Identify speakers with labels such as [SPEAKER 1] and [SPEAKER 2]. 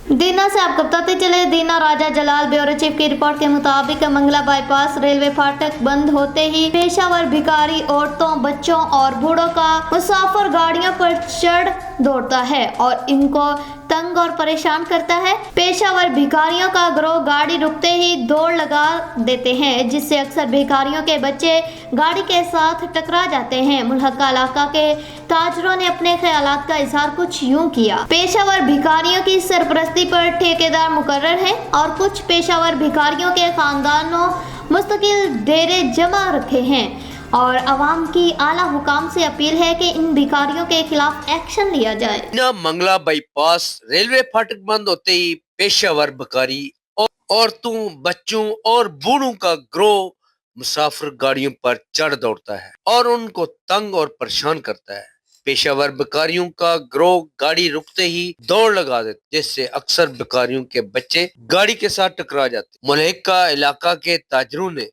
[SPEAKER 1] दीना से आपको बताते चले, दीना राजा जलाल ब्यूरो चीफ की रिपोर्ट के मुताबिक मंगला बाईपास रेलवे फाटक बंद होते ही पेशावर भिखारी औरतों, बच्चों और बूढ़ों का मुसाफिर गाड़ियों पर चढ़ दौड़ता है और इनको तंग और परेशान करता है। पेशावर भिखारियों का गिरोह गाड़ी रुकते ही दौड़ लगा देते हैं, जिससे अक्सर भिखारियों के बच्चे गाड़ी के साथ टकरा जाते हैं। मुल्हका इलाका के ताजरों ने अपने ख्यालात का इजहार कुछ यूं किया। पेशावर भिखारियों की सरपरस्ती पर ठेकेदार मुकर्रर हैं और कुछ पेशावर भिखारियों के खानदानों मुस्तकिल डेरे जमा रखे हैं और अवाम की आला हुकाम से अपील है कि इन भिखारियों के खिलाफ एक्शन लिया जाए।
[SPEAKER 2] मंगला बाईपास रेलवे फाटक बंद होते ही पेशावर भिखारी और औरतों, बच्चों और बूढ़ों का गिरोह मुसाफिर गाड़ियों पर चढ़ दौड़ता है और उनको तंग और परेशान करता है। पेशावर भिखारियों का गिरोह गाड़ी रुकते ही दौड़ लगा देते, जिससे अक्सर भिखारियों के बच्चे गाड़ी के साथ टकरा जाते। मुल्हका इलाका के ताजरों ने